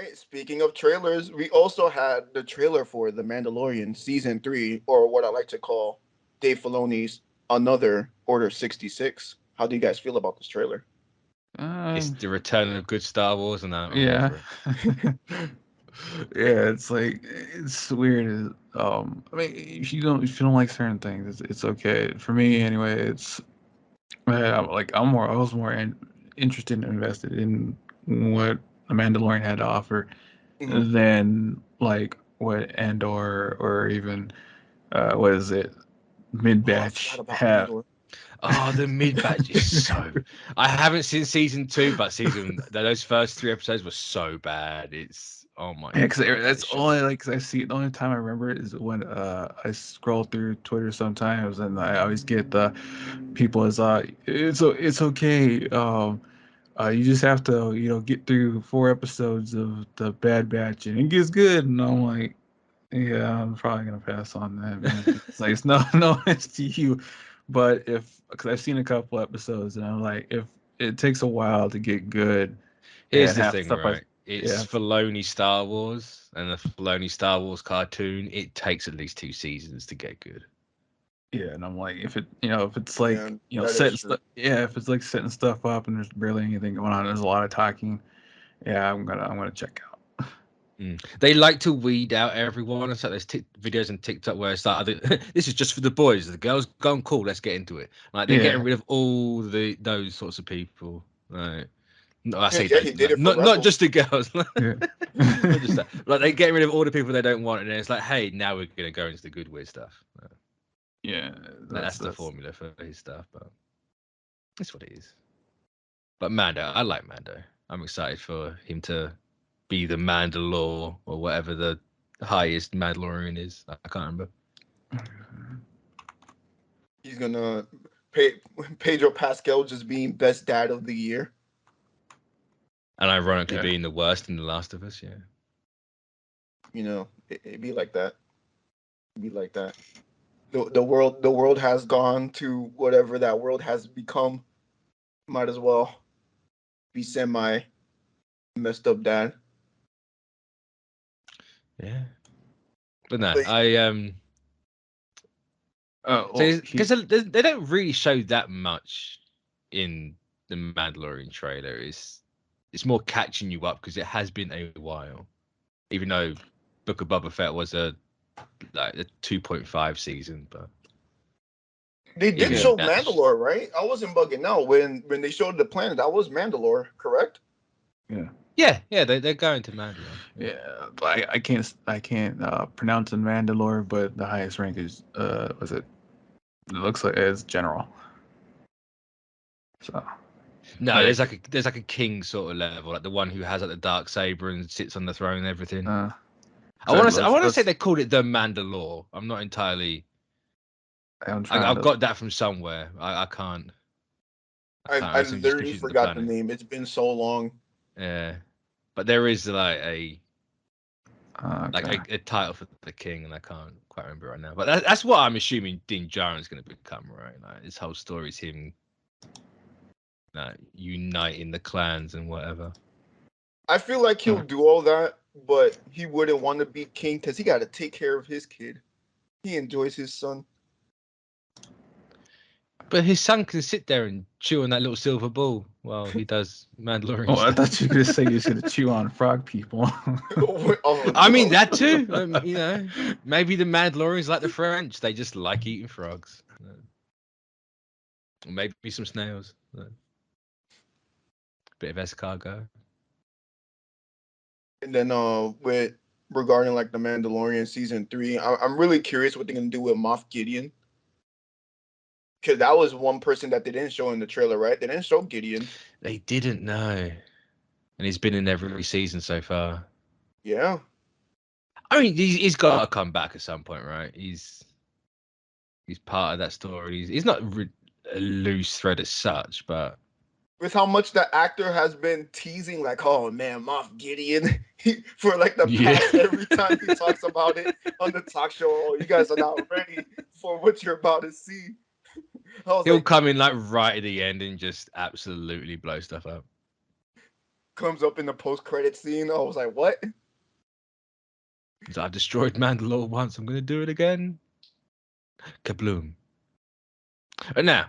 right. Speaking of trailers, we also had the trailer for The Mandalorian season 3, or what I like to call Dave Filoni's Another Order 66. How do you guys feel about this trailer? It's Um, the return of good Star Wars, and I'm all yeah. for it. Yeah, it's like it's weird. I mean, if you don't like certain things, it's okay. For me, anyway, it's I was more interested and invested in what the Mandalorian had to offer Hmm. than like what Andor or even what is it, mid Oh, I forgot batch about have. Andor. Oh, the mid batch is so. I haven't seen season 2, but those first 3 episodes were so bad. It's oh my Yeah, because god, that's this all show. I like. Cause I see the only time I remember it is when I scroll through Twitter sometimes, and I always get the people as it's okay. You just have to get through 4 episodes of the Bad Batch, and it gets good. And I'm like, yeah, I'm probably gonna pass on that, man. It's like it's no no offense to you, but if because I've seen a couple episodes, and I'm like, if it takes a while to get good, Here's and the half the thing, stuff I right? It's yeah. Filoni Star Wars, and the Filoni Star Wars cartoon. It takes at least 2 seasons to get good. Yeah, and I'm like, if it's Yeah, like, that is setting true. stuff, yeah, if it's like setting stuff up and there's barely anything going on, there's a lot of talking. Yeah, I'm gonna check out. They like to weed out everyone, and so there's videos on TikTok where it's like, "This is just for the boys. The girls gone cool. Let's get into it." Like they're getting Yeah, rid of all those sorts of people. Right? No, I Yeah, say yeah, those, he did it for not Rebels. just the girls, not yeah, just that. Like they're getting rid of all the people they don't want, and then it's like, hey, now we're gonna go into the good weird stuff. yeah. That's the That's formula for his stuff, but that's what it is. But Mando, I like Mando. I'm excited for him to be the Mandalore or whatever the highest Mandalorian is. I can't remember. He's gonna pay Pedro Pascal just being best dad of the year. And ironically, yeah. being the worst in The Last of Us. Yeah. It'd be like that. It'd be like that. The world has gone to whatever that world has become. Might as well be semi messed up dad. Yeah. But no, But I. Well, So because they don't really show that much in the Mandalorian trailer. It's more catching you up because it has been a while. Even though Book of Boba Fett was a 2.5 season, but they did even yeah, show that. Mandalore, right? I wasn't bugging out when they showed the planet. That was Mandalore, correct? yeah, Yeah, they're going to Mandalore. Yeah. yeah. But I can't pronounce in Mandalore, but the highest rank is was it? It looks like it's general. So No, like there's like a king sort of level, like the one who has like the dark saber and sits on the throne and everything. uh, I cause want to I let's want to say let's they called it the Mandalore. I'm not entirely. I'm trying I've to got that from somewhere. I can't. I I can't. I I assume just literally confusing the forgot the planet. name. It's been so long. Yeah, but there is like okay. a title for the king, and I can't quite remember right now. But that's what I'm assuming Din Djarin's going to become, right? Like his whole story is him uniting the clans and whatever. I feel like he'll Uh, do all that, but he wouldn't want to be king because he got to take care of his kid. He enjoys his son. But his son can sit there and chew on that little silver ball while he does Mandalorian Oh, I stuff. thought you were gonna say you was gonna chew on frog people. Oh I mean no! that too. Maybe the Mandalorians like the French. They just like eating frogs. Or maybe some snails. Bit of escargot. And then with regarding like the Mandalorian season 3, I'm really curious what they're gonna do with Moff Gideon because that was one person that they didn't show in the trailer, right? They didn't show Gideon. They didn't know, and he's been in every season so far. Yeah, I mean, he's got to come back at some point, right? He's part of that story. He's not a loose thread as such, but with how much the actor has been teasing, like, oh man, Moff Gideon, for like the yeah, past every time he talks about it on the talk show. Oh, you guys are not ready for what you're about to see. I was he'll like, come in like right at the end and just absolutely blow stuff up. comes up in the post-credit scene. I was like, what? I've destroyed Mandalore once. I'm gonna do it again. Kabloom. And now,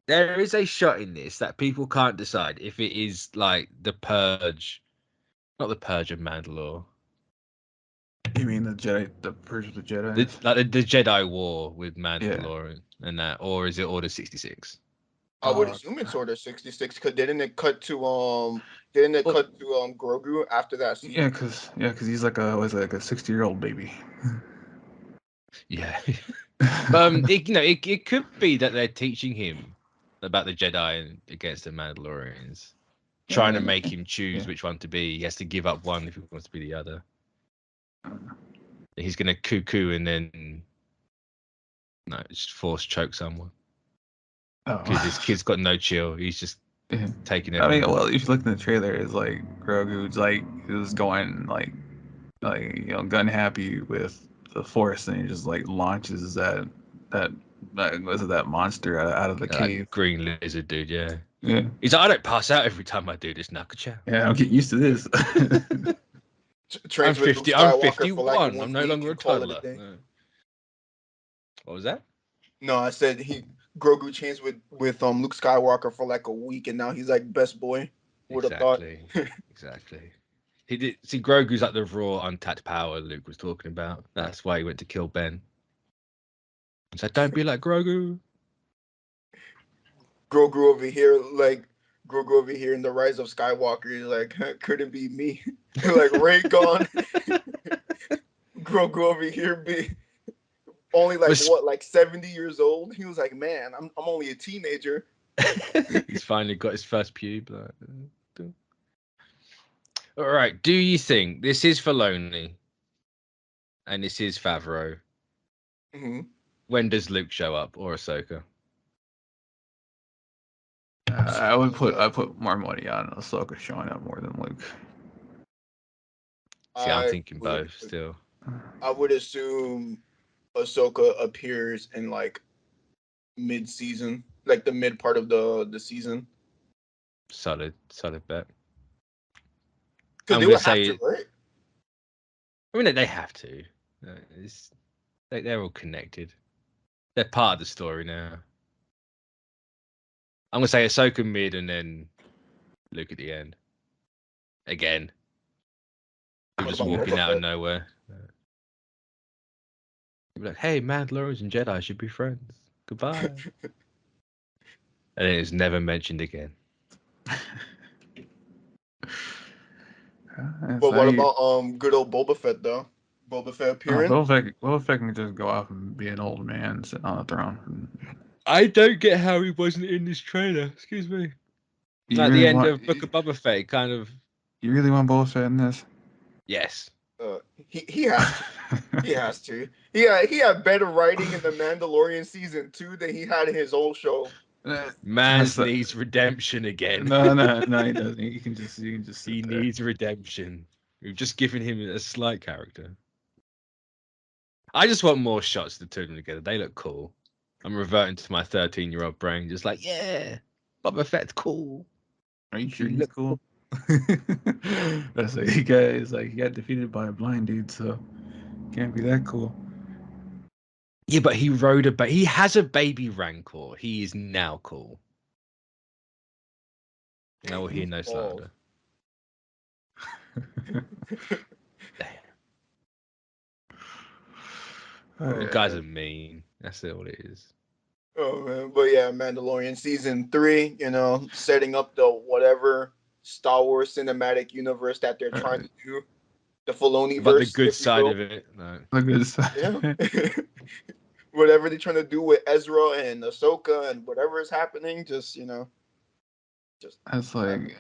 there is a shot in this that people can't decide if it is like the Purge, not the Purge of Mandalore. You mean the Jedi, the Purge of the Jedi? The Jedi War with Yeah. Mandalorian and that, or is it Order 66? I would assume it's Order 66 because didn't it cut to Grogu after that scene? Yeah, cause he's like a 60-year-old baby. Yeah. It could be that they're teaching him about the Jedi and against the Mandalorians, trying to make him choose which one to be. He has to give up one if he wants to be the other. He's gonna cuckoo and then just force choke someone. Because this kid's got no chill. He's just taking it. I mean, well, if you look in the trailer, it's like Grogu's like is going like gun happy with the Force, and he just like launches that was it that monster out of the cave. Green lizard dude, yeah. Yeah. He's like, I don't pass out every time I do this, Nakacha. Yeah, I'm getting used to this. I'm 50. I'm 51. I'm no longer a toddler. What was that? No, I said Grogu changed with Luke Skywalker for like a week, and now he's like best boy. Would have thought. Exactly. He did see Grogu's like the raw, untapped power Luke was talking about. That's why he went to kill Ben. He's like, don't be like Grogu. Grogu over here in the Rise of Skywalker. He's like, couldn't be me. Like Ray gone. Grogu over here be only like 70 years old. He was like, man, I'm only a teenager. He's finally got his first pube. All right. Do you think this is Filoni and this is Favreau? Mm-hmm. When does Luke show up or Ahsoka? I put more money on Ahsoka showing up more than Luke. See, I'm thinking both still. I would assume Ahsoka appears in like mid-season, like the mid part of the season. Solid bet. Because they would have to, right? I mean, they have to. They're all connected. They're part of the story now. I'm gonna say Ahsoka mid and then Luke at the end. Again. We're just walking out of nowhere. You'll be like, hey, Mandalorians and Jedi should be friends. Goodbye. And then it's never mentioned again. But what about good old Boba Fett though? Boba Fett appearing? Boba Fett can just go off and be an old man sitting on the throne. I don't get how he wasn't in this trailer. Excuse me. At the end of Book of Boba Fett, kind of. You really want Boba Fett in this? Yes. He has to. He has to. He had better writing in the Mandalorian season 2 than he had in his old show. Man needs redemption again. No, he doesn't. You can just. He needs redemption. We've just given him a slight character. I just want more shots of the two of them together. They look cool. I'm reverting to my 13-year-old brain, just like, yeah, Boba Fett's cool. Are you sure he's cool? That's like he got defeated by a blind dude, so can't be that cool. Yeah, but he he has a baby rancor. He is now cool. Now we'll hear no slander. Guys are mean. That's all it is. Oh man, but yeah, Mandalorian season 3. Setting up the whatever Star Wars cinematic universe that they're trying to do. The Filoni verse. But the good side of it. No. The good side. Yeah. Whatever they're trying to do with Ezra and Ahsoka and whatever is happening, just. That's like,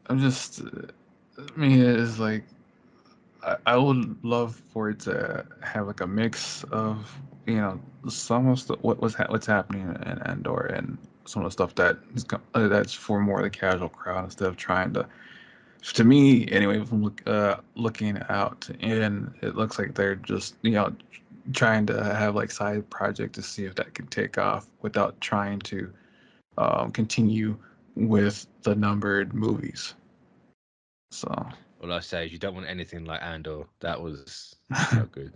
it's like, I would love for it to have like a mix of, some of what's happening in Andor and some of the stuff that's for more of the casual crowd instead of trying to me anyway, from looking out in, it looks like they're just, trying to have like side project to see if that can take off without trying to continue with the numbered movies. So All I say is you don't want anything like Andor. That was not good.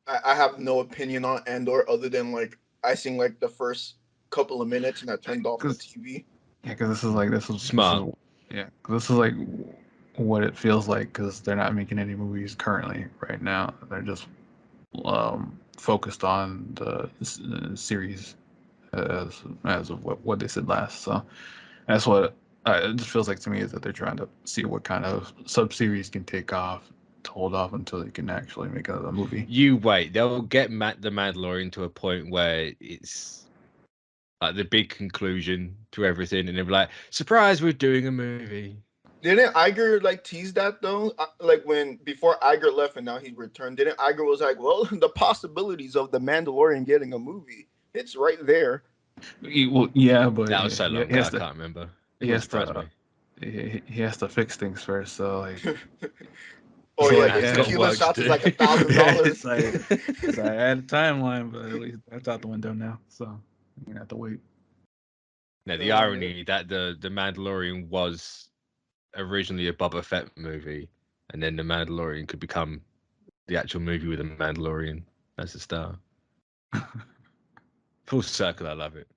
I have no opinion on Andor other than like I seen like the first couple of minutes and I turned off the 'Cause- TV. yeah, because this is Smart. yeah, 'cause this is like what it feels like because they're not making any movies currently right now. They're just focused on the series as of what they said last. So that's what it just feels like to me is that they're trying to see what kind of sub series can take off to hold off until they can actually make another movie. You wait. They'll get the Mandalorian to a point where it's like the big conclusion to everything, and they'll be like, "Surprise, we're doing a movie." Didn't Iger like tease that though? Like when before Iger left and now he returned, didn't Iger was like, well, the possibilities of the Mandalorian getting a movie, it's right there. Well, yeah, but That was so long he ago, has I to can't remember. It he would has surprise to me. he has to fix things first. So like, Oh so yeah, like, his I've got tequila work to shots is do. like $1,000. it's like I had a timeline, but at least that's out the window now. So I'm gonna have to wait. Now, the irony that the Mandalorian was originally a Boba Fett movie, and then the Mandalorian could become the actual movie with the Mandalorian as the star. Full circle, I love it.